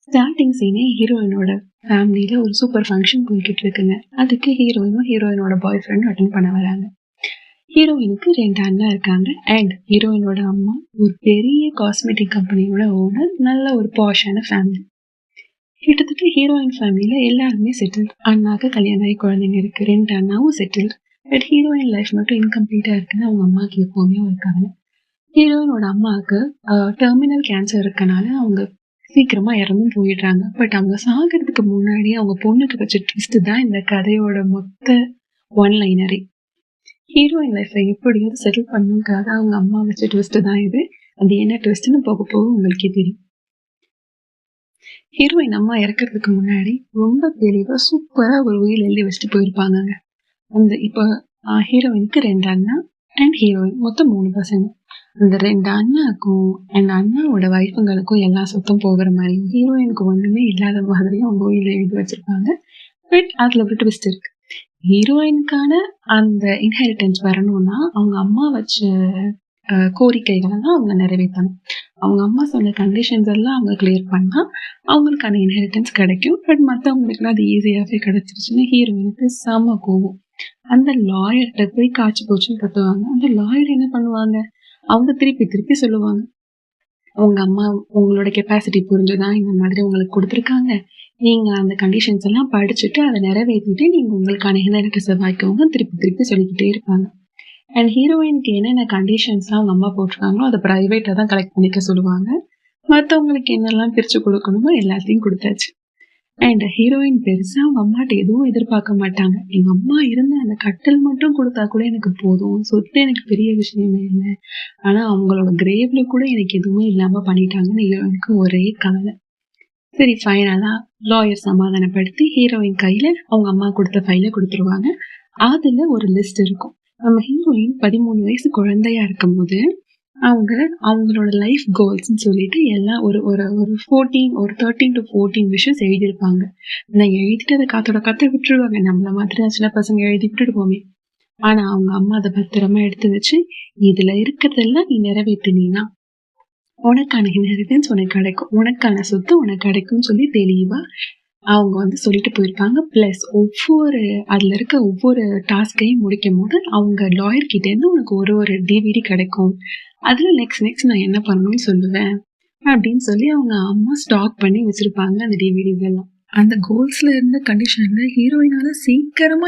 Starting சீனே ஹீரோயினோட ஃபேமிலியில ஒரு சூப்பர் ஃபங்க்ஷன் போய்கிட்டு இருக்குங்க. அதுக்கு ஹீரோயினோட பாய் ஃப்ரெண்டும் அட்டென்ட் பண்ண வராங்க. ஹீரோயினுக்கு 2 அண்ணா இருக்காங்க. அண்ட் ஹீரோயினோட அம்மா ஒரு பெரிய காஸ்மெட்டிக் கம்பெனியோட ஓனர். நல்ல ஒரு பாஷான ஃபேமிலி. கிட்டத்தட்ட ஹீரோயின் ஃபேமிலியில எல்லாருமே செட்டில்ட். அண்ணாக்கு கல்யாணம் ஆகி குழந்தைங்க இருக்கு. 2 அண்ணாவும் செட்டில்ட். பட் ஹீரோயின் லைஃப் மட்டும் இன்கம்ப்ளீட்டா இருக்குன்னு அவங்க அம்மாவுக்கு எப்பவுமே ஒரு கவலை. ஹீரோயினோட அம்மாவுக்கு டெர்மினல் கேன்சர் இருக்கனால அவங்க சீக்கிரமா இறந்தும் போயிடுறாங்க. பட் அவங்க சாகிறதுக்கு முன்னாடி அவங்க பொண்ணுக்கு வச்ச ட்விஸ்ட் தான் இந்த கதையோட மொத்த ஒன் லைனரே. ஹீரோயின் லைஃப்பை எப்படியாவது செட்டில் பண்ணுக்காக அவங்க அம்மா வச்ச ட்விஸ்ட் தான் இது. அது என்ன ட்விஸ்ட்னு போக போக உங்களுக்கே தெரியும். ஹீரோயின் அம்மா இறக்கிறதுக்கு முன்னாடி ரொம்ப தெளிவா சூப்பரா ஒரு உயில் எழுதி வச்சுட்டு போயிருப்பாங்க. அந்த இப்போ ஹீரோயினுக்கு 2 அண்ணா அண்ட் ஹீரோயின் மொத்தம் 3 பசங்க. அந்த 2 அண்ணாக்கும் அண்ட் அண்ணாவோட வைஃபுங்களுக்கும் எல்லா சொத்தும் போகிற மாதிரியும் ஹீரோயினுக்கு ஒண்ணுமே இல்லாத மாதிரியும் அவங்க உயில எழுதி வச்சிருப்பாங்க. பட் அதுல ஒரு ட்விஸ்ட் இருக்கு. ஹீரோயினுக்கான அந்த இன்ஹெரிட்டன்ஸ் வரணும்னா அவங்க அம்மா வச்ச கோரிக்கைகளை தான் அவங்க நிறைவேற்றணும். அவங்க அம்மா சொன்ன கண்டிஷன்ஸ் எல்லாம் அவங்க கிளியர் பண்ணா அவங்களுக்கான இன்ஹெரிட்டன்ஸ் கிடைக்கும். பட் மற்றவங்களுக்குலாம் அது ஈஸியாகவே கிடைச்சிருச்சுன்னு ஹீரோயினுக்கு செம கோவம். அந்த லாயர்கிட்ட போய் காய்ச்சி போச்சுன்னு கத்துவாங்க. அந்த லாயர் என்ன பண்ணுவாங்க, அவங்க திருப்பி சொல்லுவாங்க, உங்க அம்மா உங்களோட கெப்பாசிட்டி புரிஞ்சுதான் இந்த மாதிரி உங்களுக்கு கொடுத்துருக்காங்க. நீங்க அந்த கண்டிஷன்ஸ் எல்லாம் படிச்சுட்டு அதை நிறைவேற்றிட்டு நீங்க உங்களுக்கான இன்ஹெரிட்டன்ஸை வாங்கிக்கோங்க திருப்பி சொல்லிக்கிட்டே இருப்பாங்க. அண்ட் ஹீரோயினுக்கு என்னென்ன கண்டிஷன்ஸ்லாம் அவங்க அம்மா போட்டிருக்காங்களோ அதை ப்ரைவேட்டாக தான் கலெக்ட் பண்ணிக்க சொல்லுவாங்க. மற்றவங்களுக்கு என்னெல்லாம் பிரித்து கொடுக்கணுமோ எல்லாத்தையும் கொடுத்தாச்சு. அண்ட் ஹீரோயின் பெருசா அவங்க அம்மாட்ட எதுவும் எதிர்பார்க்க மாட்டாங்க. எங்க அம்மா இருந்த அந்த கட்டில் மட்டும் கொடுத்தா கூட எனக்கு போதும், சொத்து எனக்கு பெரிய விஷயமே இல்லை, ஆனா அவங்களோட கிரேவ்ல கூட எனக்கு எதுவுமே இல்லாம பண்ணிட்டாங்கன்னு ஹீரோயினுக்கு ஒரே கவலை. சரி, ஃபைனலா லாயர் சமாதானப்படுத்தி ஹீரோயின் கையில அவங்க அம்மா கொடுத்த ஃபைல கொடுத்துருவாங்க. அதுல ஒரு லிஸ்ட் இருக்கும். நம்ம ஹீரோயின் 13 வயசு குழந்தையா இருக்கும் போது அவங்களோட லைஃப் கோல்ஸ்ன்னு சொல்லிட்டு எல்லாம் ஒரு 13 to 14 விஷஸ் எழுதியிருப்பாங்க. நான் எழுதிட்டு அதை காத்த விட்டுருவாங்க. நம்மள மாதிரி சின்ன பசங்க எழுதி விட்டுட்டு போமே. ஆனா அவங்க அம்மா அதை பத்திரமா எடுத்து வச்சு, இதுல இருக்கிறதெல்லாம் நீ நிறைவேற்றினா உனக்கான இன்ஹெரிட்டன்ஸ் உனக்கு கிடைக்கும், உனக்கான சொத்து உனக்கு கிடைக்கும்னு சொல்லி தெளிவா அவங்க சொல்லிட்டு போயிருப்பாங்க. பிளஸ் அதுல இருக்க ஒவ்வொரு டாஸ்கையும் முடிக்கும் போது அவங்க லாயர் கிட்ட இருந்து உனக்கு ஒரு டிவிடி கிடைக்கும், அதுல நெக்ஸ்ட் நான் என்ன பண்ணணும்னு சொல்லுவேன் அப்படின்னு சொல்லி அவங்க அம்மா ஸ்டாக் பண்ணி வச்சிருப்பாங்க அந்த டிவிடிஸ் எல்லாம். அந்த கோல்ஸ்ல இருந்த கண்டிஷன்ல ஹீரோயினால சீக்கிரமா